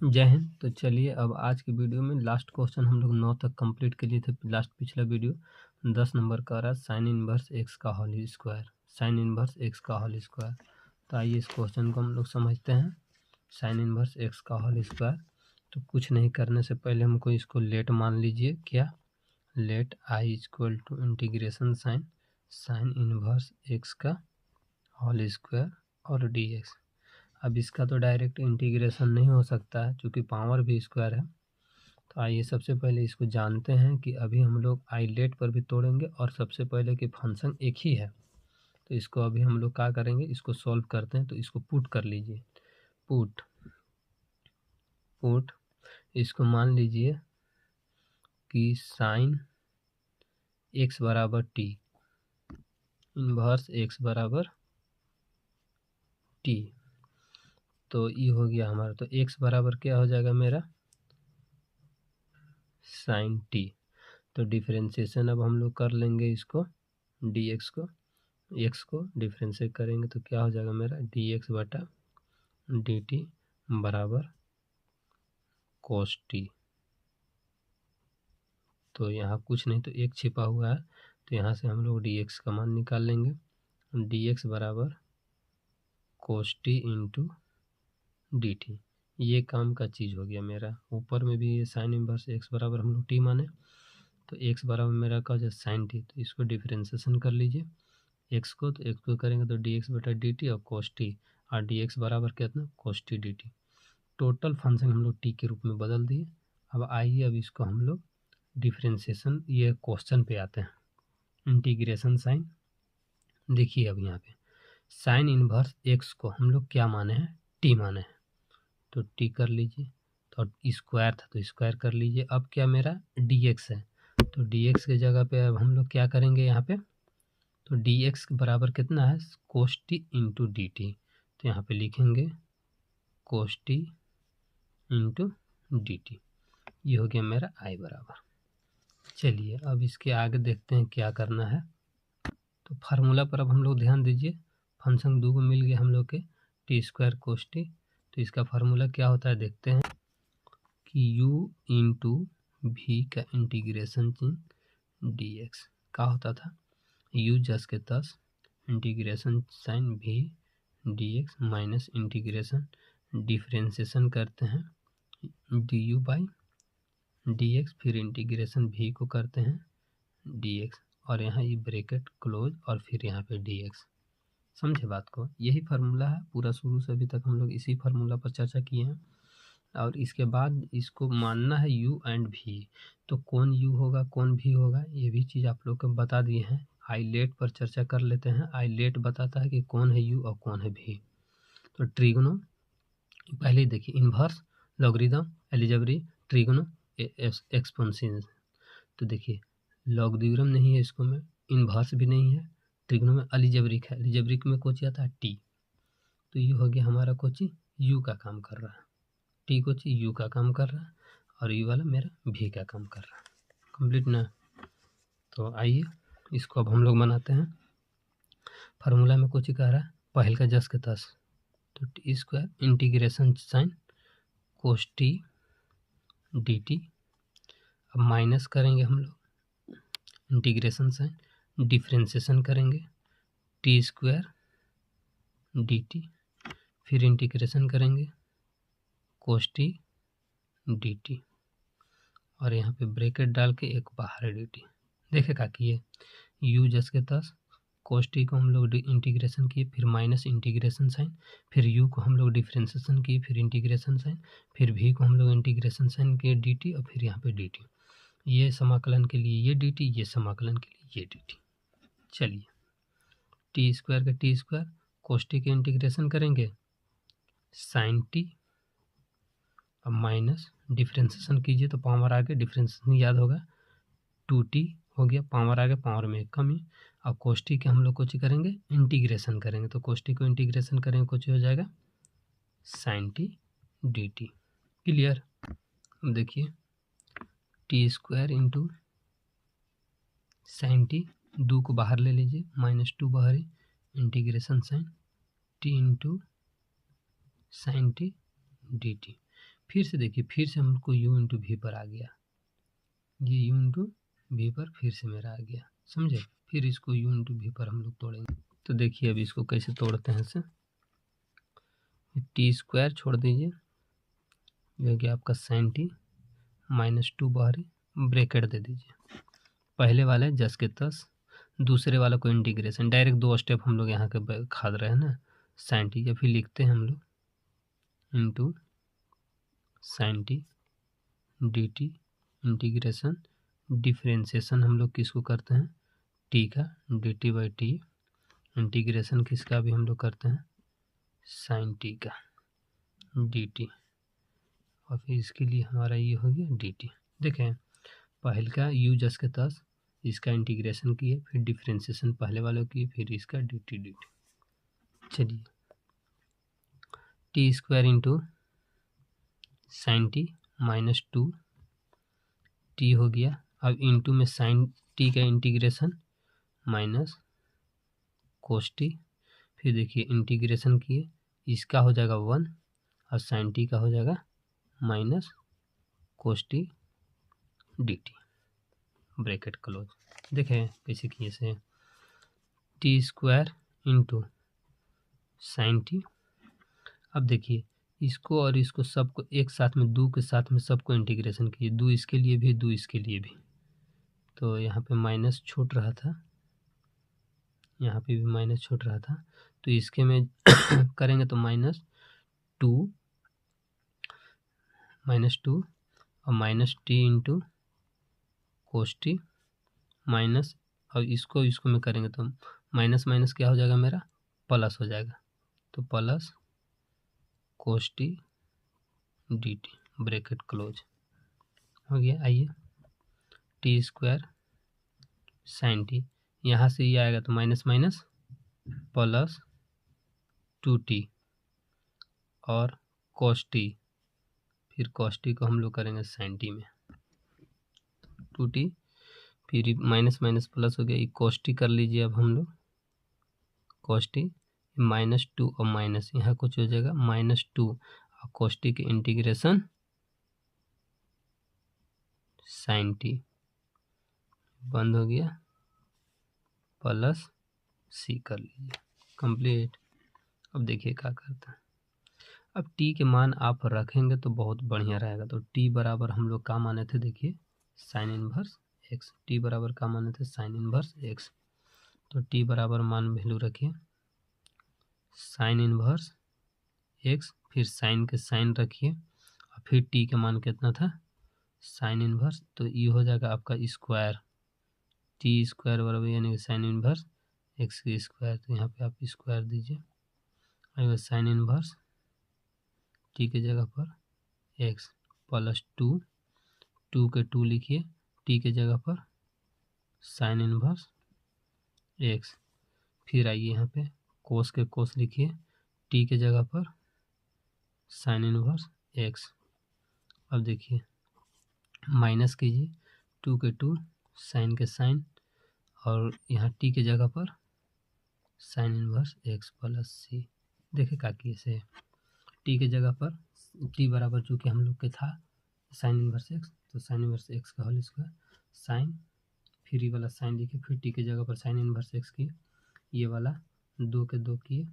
जय हिंद। तो चलिए अब आज की वीडियो में लास्ट क्वेश्चन हम लोग 9 तक कंप्लीट के लिए थे। लास्ट पिछला वीडियो 10 नंबर का रहा साइन इनवर्स एक्स का whole square, sine inverse x का होल स्क्वायर। तो आइए इस क्वेश्चन को हम लोग समझते हैं। साइन इनवर्स एक्स का होल स्क्वायर, तो कुछ नहीं करने से पहले हमको इसको लेट मान लीजिए। क्या? Let I equal to integration sine sine inverse x का होल स्क्वायर और डी एक्स। अब इसका तो डायरेक्ट इंटीग्रेशन नहीं हो सकता है क्योंकि पावर भी स्क्वायर है। तो आइए सबसे पहले इसको जानते हैं कि अभी हम लोग आइलेट पर भी तोड़ेंगे और सबसे पहले कि फंक्शन एक ही है। तो इसको अभी हम लोग क्या करेंगे, इसको सॉल्व करते हैं। तो इसको पुट कर लीजिए। पुट पुट इसको मान लीजिए कि साइन एक्स बराबर टी, इनवर्स एक्स बराबर टी। तो ये हो गया हमारा। तो एक्स बराबर क्या हो जाएगा मेरा? Sign T. तो डिफरेंशिएशन अब हम लोग कर लेंगे इसको, डी एक्स को, एक्स को डिफरेंशिएट करेंगे तो क्या हो जाएगा मेरा? डी एक्स बटा डी टी बराबर कोस टी। तो यहाँ कुछ नहीं तो एक छिपा हुआ है, तो यहाँ से हम लोग डी एक्स का मान निकाल लेंगे। डी एक्स बराबर cos t into D T. ये काम का चीज़ हो गया मेरा। ऊपर में भी ये साइन इनवर्स एक्स बराबर हम लोग टी माने, तो एक्स बराबर मेरा का हो जाए साइन टी। तो इसको डिफरेंशिएशन कर लीजिए एक्स को, तो एक्स को करेंगे तो डी एक्स बटा डी टी और कोस टी, और डी एक्स बराबर कितना? Cos t d t. Total function हम लोग टी के रूप में बदल दिए। अब आइए अब इसको हम लोग डिफरेंशिएशन, ये क्वेश्चन पे आते हैं। इंटीग्रेशन साइन, देखिए अब यहाँ पे साइन इनवर्स एक्स को हम लोग क्या माने हैं? टी माने हैं। तो टी कर लीजिए, तो स्क्वायर था तो स्क्वायर कर लीजिए। अब क्या मेरा? डी एक्स है, तो डी एक्स की जगह पे अब हम लोग क्या करेंगे यहाँ पे? तो डी एक्स बराबर कितना है? Cos t into D T. तो यहाँ पे लिखेंगे cos t into D T. ये हो गया मेरा आई बराबर। चलिए अब इसके आगे देखते हैं क्या करना है। तो फार्मूला पर अब हम लोग ध्यान दीजिए। फंक्शन दो को मिल गया हम लोग के, टी स्क्वायर कोस टी। तो इसका फार्मूला क्या होता है देखते हैं कि u इंटू वी का इंटीग्रेशन डी एक्स का होता था u जस के तस integration sine v d x minus integration differentiation करते हैं d u by d x, फिर इंटीग्रेशन वी को करते हैं डी एक्स, और यहाँ ये ब्रैकेट क्लोज और फिर यहाँ पे डी एक्स। समझे बात को? यही फार्मूला है पूरा, शुरू से अभी तक हम लोग इसी फार्मूला पर चर्चा किए हैं। और इसके बाद इसको मानना है u एंड v। तो कौन u होगा कौन v होगा ये भी चीज़ आप लोग को बता दिए हैं। आइलेट पर चर्चा कर लेते हैं। आइलेट बताता है कि कौन है u और कौन है v। तो ट्रिगोनो पहले ही देखिए, इन्वर्स, लॉगरिथम, एलिजेब्री, ट्रिगोनो, एक्सपोनेंशियल। तो देखिए लॉगरिथम नहीं है इसको में, इन्वर्स भी नहीं है, ट्रिगोनो में अलजेब्रिक है। अलजेब्रिक में कोची आता है टी। तो ये हो गया हमारा कोची u का काम कर रहा है, टी कोची यू का काम कर रहा है, और यू वाला मेरा भी का काम कर रहा है। कंप्लीट ना? तो आइए इसको अब हम लोग बनाते हैं। फार्मूला में कुछ कह रहा है पहल का जस के तस, तो T square integration sine cos t d T. अब माइनस करेंगे हम लोग इंटीग्रेशन साइन, डिफ्रेंशिएशन करेंगे टी स्क्वायर डी टी, फिर इंटीग्रेशन करेंगे कोस टी डी टी, और यहाँ पे ब्रैकेट डाल के एक बाहर डी टी। देखेगा कि ये यू जस के तस कोस टी को हम लोग इंटीग्रेशन किए, फिर माइनस इंटीग्रेशन साइन, फिर यू को हम लोग डिफ्रेंशिएशन किए, फिर इंटीग्रेशन साइन, फिर भी को हम लोग इंटीग्रेशन साइन किए डी टी, और फिर यहाँ पे डी टी। ये समाकलन के लिए ये डी टी, ये समाकलन के लिए ये डी टी। चलिए टी स्क्वायर का टी स्क्वायर, कोस टी के इंटीग्रेशन करेंगे साइन टी, अब माइनस डिफ्रेंशिएशन कीजिए तो पावर आगे, डिफ्रेंशिएशन याद होगा, टू टी हो गया, पावर आगे, पावर में एक कमी। अब कोष्टी के हम लोग कुछ करेंगे इंटीग्रेशन करेंगे, तो कोष्टी को इंटीग्रेशन करेंगे कुछ हो जाएगा sine t d t. Clear? अब देखिए t square into sine t, दो को बाहर ले लीजिए, -2 बाहर, integration sine t into sine t d t. फिर से देखिए, फिर से हमको u इंटू वी पर आ गया, ये u इंटू वी पर फिर से मेरा आ गया, समझे। फिर इसको u इंटू वी पर हम लोग तोड़ेंगे। तो देखिए अब इसको कैसे तोड़ते हैं से, टी स्क्वायर छोड़ दीजिए, जो कि आपका साइन टी -2 बाहरी ब्रैकेट दे दीजिए, पहले वाले जस के तस, दूसरे वाला को इंटीग्रेशन, डायरेक्ट 2 स्टेप हम लोग यहाँ के खाद रहे हैं ना, साइन टी, या फिर लिखते हैं हम लोग into sine t d T integration, differentiation हम लोग किसको करते हैं, टी का, D T by T, integration किसका भी हम लोग करते हैं, साइन टी का डी टी, और फिर इसके लिए हमारा ये हो गया डी टी। देखें पहले का यू जस के तस, इसका इंटीग्रेशन किए, फिर डिफ्रेंशिएशन पहले वालों की, फिर इसका डी टी। चलिए T square into sine T -2 T हो गया। अब इंटू में साइन टी का इंटीग्रेशन माइनस कोस टी, फिर देखिए इंटीग्रेशन किए, इसका हो जाएगा 1 और साइन टी का हो जाएगा minus cos t d T, bracket close. देखें कैसे किए से, T square into sine T, अब देखिए इसको और इसको सबको एक साथ में, दो के साथ में सबको इंटीग्रेशन कीजिए, दो इसके लिए भी, दो इसके लिए भी, तो यहाँ पे माइनस छूट रहा था, यहाँ पे भी माइनस छूट रहा था, तो इसके में करेंगे तो -2 और -t into cos t minus, और इसको में करेंगे तो माइनस माइनस क्या हो जाएगा मेरा, प्लस हो जाएगा, तो plus cos t d T, bracket close हो गया। आइए टी स्क्वायर साइन टी, यहाँ से ये आएगा तो माइनस माइनस प्लस 2t और cos t, फिर cos t को हम लोग करेंगे साइन टी में 2t, फिर माइनस माइनस प्लस हो गया, ये cos t कर लीजिए, अब हम लोग cos t -2 और माइनस यहाँ कुछ हो जाएगा -2 और cos t के इंटीग्रेशन साइन टी बंद हो गया, प्लस सी कर लीजिए, कंप्लीट। अब देखिए क्या करता है, अब t के मान आप रखेंगे तो बहुत बढ़िया रहेगा। तो t बराबर हम लोग क्या माने थे, देखिए साइन इनवर्स x, t बराबर क्या माने थे, साइन इनवर्स x, तो t बराबर मान वैल्यू रखिए साइन इनवर्स x, फिर साइन के साइन रखिए, और फिर t के मान कितना था, साइन इनवर्स, तो ये हो जाएगा आपका स्क्वायर, टी स्क्वायर बराबर यानी कि साइन इनवर्स x की स्क्वायर, तो यहाँ पे आप स्क्वायर दीजिए, और साइन इनवर्स टी के जगह पर x प्लस 2 के 2 लिखिए, टी के जगह पर साइन इनवर्स x, फिर आइए यहाँ पे कोस के कोस लिखिए, टी के जगह पर साइन इनवर्स x। अब देखिए माइनस कीजिए, 2 के 2 साइन के साइन, और यहाँ टी के जगह पर साइन इनवर्स x प्लस सी। देखिए क्या किए से, टी के जगह पर टी बराबर चूँकि हम लोग के था साइन इनवर्स x, तो साइन इनवर्स x का होल स्क्वायर, साइन फिर ये वाला साइन लिखिए, फिर टी के जगह पर साइन इनवर्स x किए, ये वाला 2 के 2 किए,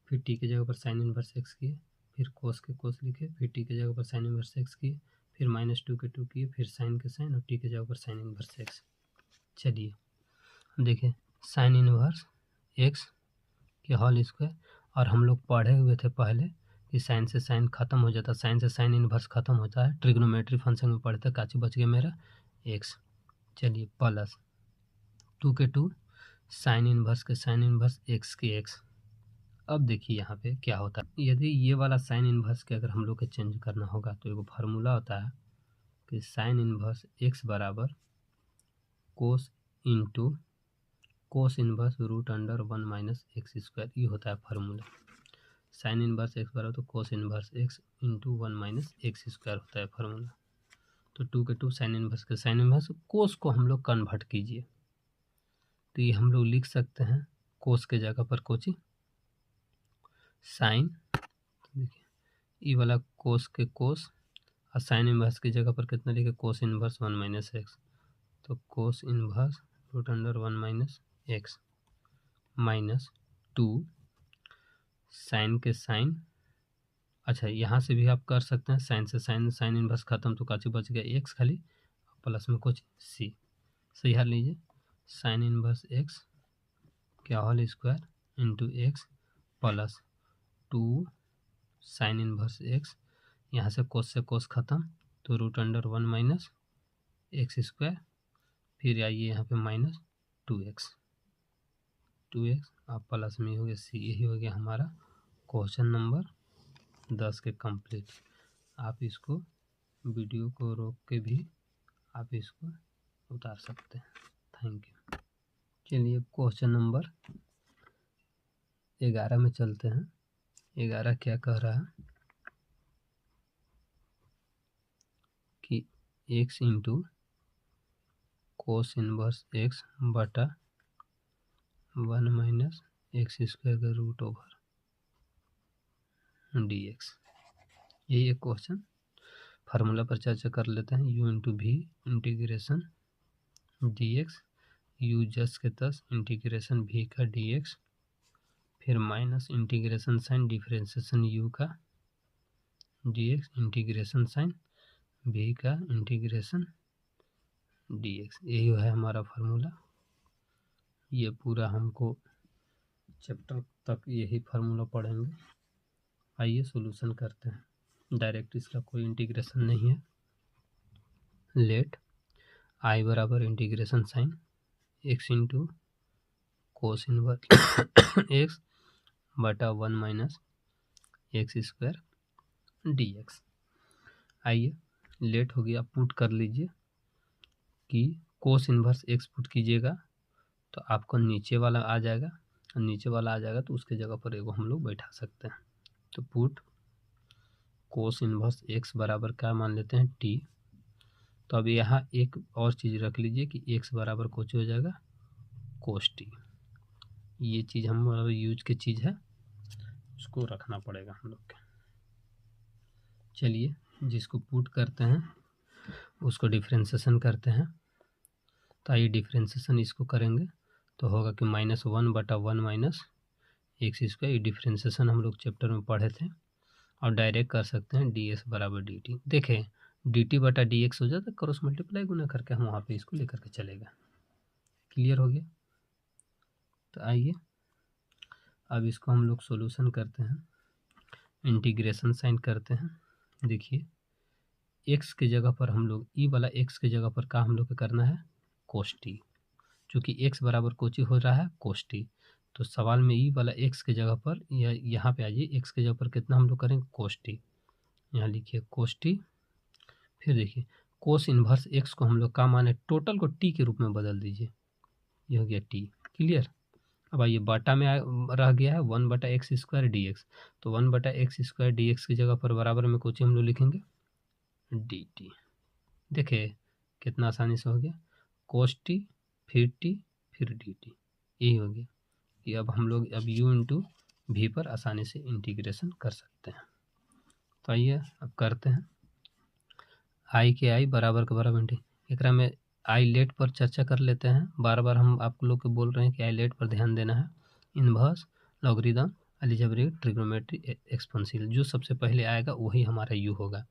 फिर टी के जगह पर साइन इनवर्स x किए, फिर कोस के कोस लिखे, फिर टी के जगह पर साइन इनवर्स x किए, फिर -2 के 2 किए, फिर साइन के साइन, और टी के जगह पर साइन इनवर्स x। चलिए देखिए साइन इनवर्स x के होल स्क्वायर, और हम लोग पढ़े हुए थे पहले कि साइन से साइन खत्म हो जाता, साइन से साइन इनवर्स खत्म होता है, ट्रिग्नोमेट्री फंक्शन में पढ़ते, काची बच गया मेरा x। चलिए प्लस 2 के 2 साइन इनवर्स के साइन इनवर्स x की x। अब देखिए यहाँ पे क्या होता है, यदि ये वाला साइन इनवर्स के अगर हम लोग को चेंज करना होगा तो एक फार्मूला होता है कि साइन इनवर्स x बराबर cos into cos inverse √1 minus x square, ये होता है फार्मूला। साइन इनवर्स x बराबर तो cos inverse x into 1 minus x square होता है फार्मूला। तो 2 के 2 साइन इनवर्स के साइन इनवर्स, कोस को हम लोग कन्वर्ट कीजिए, तो ये हम लोग लिख सकते हैं कोस के जगह पर कोची साइन, देखिए ये वाला कोस के कोस और साइन इन्वर्स की जगह पर कितना लिखे, कोस इन्वर्स 1 माइनस एक्स। तो cos inverse root under 1 minus x minus 2 sine के साइन। अच्छा, यहाँ से भी आप कर सकते हैं, साइन से साइन इन्वर्स खत्म तो काची बच गया एक्स खाली, प्लस में कुछ सी। सही हाल लीजिए, साइन इन्वर्स एक्स क्या whole square into x plus 2 sine inverse x, यहाँ से कोस खत्म तो root under 1 minus x square, फिर आइए यहाँ पे माइनस 2x आप प्लस में हो गया सी। यही हो गया हमारा क्वेश्चन नंबर 10 के कंप्लीट। आप इसको वीडियो को रोक के भी आप इसको उतार सकते हैं। Thank you. चलिए क्वेश्चन नंबर 11 में चलते हैं। 11 क्या कह रहा है कि x into cos inverse x बटा 1 माइनस एक्स स्क्वायर का रूट ओवर dx। यही एक क्वेश्चन। फार्मूला पर चर्चा कर लेते हैं। u इंटू भी इंटीग्रेशन dx, u जस के तस इंटीग्रेशन v का dx, फिर minus integration sine differentiation u का dx इंटीग्रेशन साइन v का इंटीग्रेशन dx। यही है हमारा फार्मूला। ये पूरा हमको चैप्टर तक यही फार्मूला पढ़ेंगे। आइए सॉल्यूशन करते हैं। डायरेक्ट इसका कोई इंटीग्रेशन नहीं है। लेट आई बराबर integration sine x into cos inverse x बटा 1 माइनस एक्स स्क्वायर dx। आइए लेट हो गया, पुट कर लीजिए कि कोस इनवर्स एक्स पुट कीजिएगा तो आपको नीचे वाला आ जाएगा, और नीचे वाला आ जाएगा तो उसके जगह पर एगो हम लोग बैठा सकते हैं। तो पुट कोस इनवर्स एक्स बराबर क्या मान लेते हैं टी। तो अब यहाँ एक और चीज़ रख लीजिए कि एक्स बराबर कुछ हो जाएगा कोस टी। ये चीज़ हम यूज की चीज़ है, उसको रखना पड़ेगा हम लोग के। चलिए जिसको पुट करते हैं उसको डिफ्रेंशिएशन करते हैं। तो आइए डिफ्रेंशिएशन इसको करेंगे तो होगा कि -1 बटा 1 माइनस एक्स स्क्वायर। ये डिफ्रेंशिएशन हम लोग चैप्टर में पढ़े थे, और डायरेक्ट कर सकते हैं ds बराबर dt। देखें dt बटा dx हो जाता है, क्रॉस मल्टीप्लाई गुना करके हम वहाँ पे इसको लेकर के चलेगा। क्लियर हो गया। तो आइए अब इसको हम लोग सॉल्यूशन करते हैं, इंटीग्रेशन साइन करते हैं। देखिए x के जगह पर हम लोग ई वाला x के जगह पर का हम लोग को करना है कोस टी, चूँकि x बराबर कोची हो रहा है कोस टी। तो सवाल में ई वाला x के जगह पर या यहाँ पे आ जाइए, x के जगह पर कितना हम लोग करेंगे कोस टी। यहाँ लिखिए कोस टी, फिर देखिए कोस इन्वर्स x को हम लोग का माने टोटल को t के रूप में बदल दीजिए, ये हो गया t। क्लियर। अब आइए बाटा में रह गया है 1 बटा एक्स स्क्वायर डी एक्स। तो 1 बटा एक्स स्क्वायर डी एक्स की जगह पर बराबर में कुछ हम लोग लिखेंगे डी टी। देखिए कितना आसानी से हो गया, कोस टी फिर टी फिर डी टी। यही हो गया कि अब हम लोग अब u इंटू भी पर आसानी से इंटीग्रेशन कर सकते हैं। तो आइए अब करते हैं। आई के आई बराबर के बराबर एकरा में आई लेट पर चर्चा कर लेते हैं। बार बार हम आप लोग को बोल रहे हैं कि आई लेट पर ध्यान देना है। Inverse, logarithm, algebraic, trigonometry, exponential, जो सबसे पहले आएगा वही हमारा यू होगा।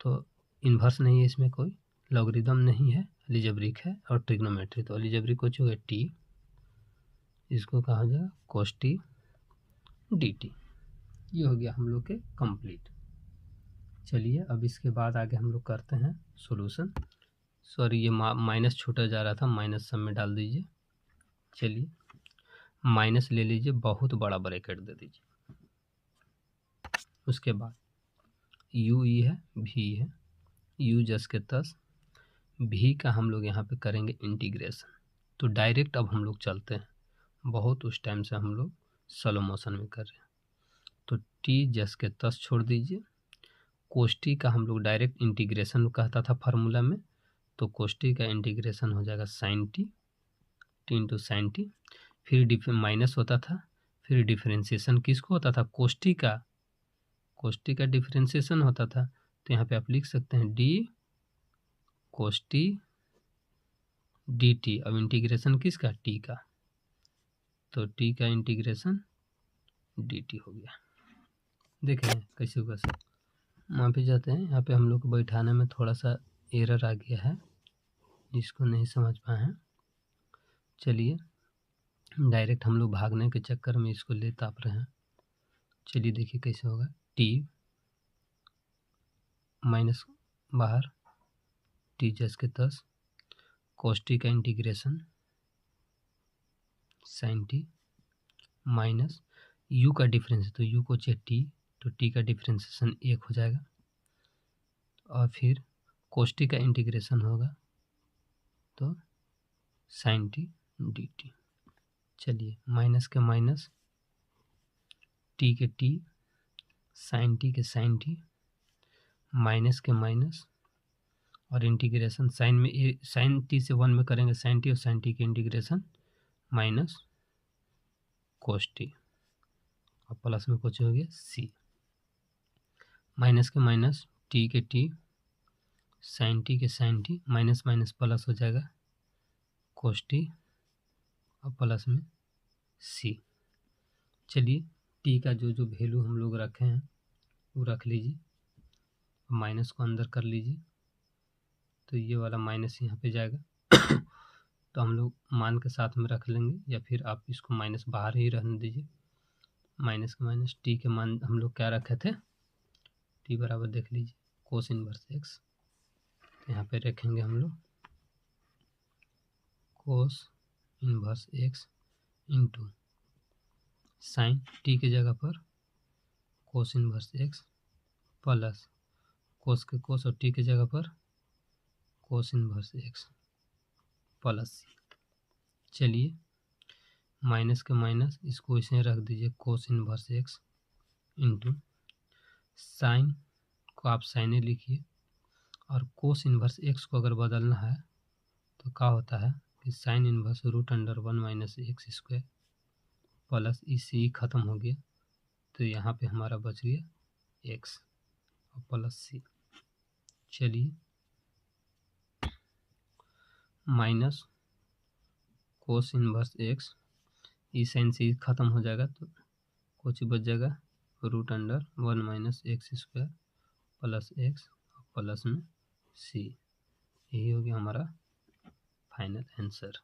तो इन्वर्स नहीं है इसमें कोई, लॉगरिथम नहीं है, अलजेब्रिक है और ट्रिग्नोमेट्री। तो अलजेब्रिक कुछ होगा टी, इसको कहा जाएगा कोस टी डी टी। ये हो गया हम लोग के कंप्लीट। चलिए अब इसके बाद आगे हम लोग करते हैं सॉल्यूशन। सॉरी ये माइनस छूटा जा रहा था, माइनस सब में डाल दीजिए। चलिए माइनस ले लीजिए, बहुत बड़ा ब्रैकेट दे दीजिए। उसके बाद यू ई है भी है, यू जस के तस भी का हम लोग यहाँ पे करेंगे इंटीग्रेशन। तो डायरेक्ट अब हम लोग चलते हैं, बहुत उस टाइम से हम लोग स्लो मोशन में कर रहे हैं। तो टी जस के तस छोड़ दीजिए, कोस टी का हम लोग डायरेक्ट इंटीग्रेशन कहता था फार्मूला में, तो कोस टी का इंटीग्रेशन हो जाएगा sine t into sine t. फिर माइनस होता था, फिर डिफरेंशिएशन किसको होता था कोस टी का डिफरेंशिएशन होता था। तो यहाँ पे आप लिख सकते हैं d cos t d T. अब इंटीग्रेशन किसका? टी का, तो टी का इंटीग्रेशन डी टी हो गया। देखें कैसे होगा सर। वहाँ पे जाते हैं, यहाँ पे हम लोग को बैठाने में थोड़ा सा एरर आ गया है, जिसको नहीं समझ पाए हैं। चलिए डायरेक्ट हम लोग भागने के चक्कर में इसको ले ताप रहे हैं। चलिए देखिए कैसे होगा। टी माइनस बाहर टी जस के तस कोस टी का integration sine t minus u का डिफरेंस है तो यू को चाहिए टी, तो टी का डिफरेंशिएशन 1 हो जाएगा, और फिर कोस टी का इंटीग्रेशन होगा तो साइन टी डी टी। चलिए माइनस के माइनस टी के टी साइन टी के साइन टी माइनस के माइनस और इंटीग्रेशन साइन में साइन टी से 1 में करेंगे साइन टी, और साइन टी के इंटीग्रेशन माइनस कोस टी और प्लस में कुछ हो गया सी। माइनस के माइनस टी के टी साइन टी के sign t minus minus plus हो जाएगा कोस टी और प्लस में सी। चलिए टी का जो जो वैल्यू हम लोग रखे हैं वो रख लीजिए, माइनस को अंदर कर लीजिए, तो ये वाला माइनस यहाँ पे जाएगा तो हम लोग मान के साथ में रख लेंगे, या फिर आप इसको माइनस बाहर ही रहने दीजिए। माइनस के माइनस टी के मान हम लोग क्या रखे थे? टी बराबर देख लीजिए कोस इनवर्स एक्स, यहाँ पे रखेंगे हम लोग कोस inverse x into sine T के जगह पर कोस इनवर्स एक्स प्लस कोस के कोस और टी के जगह पर कोस इनवर्स एक्स प्लस सी। चलिए माइनस के माइनस इसको इसे रख दीजिए कोस इनवर्स एक्स इंटू साइन को आप साइने लिखिए, और कोस इनवर्स एक्स को अगर बदलना है तो क्या होता है कि sine inverse root under 1 minus x square plus इसी खत्म हो गया, तो यहाँ पे हमारा बच गया एक्स और प्लस सी। चलिए माइनस कोस इनवर्स एक्स, ई साइन से ख़त्म हो जाएगा तो कुछ बच जाएगा root under 1 minus x square plus x plus में सी। यही हो गया हमारा फाइनल आंसर।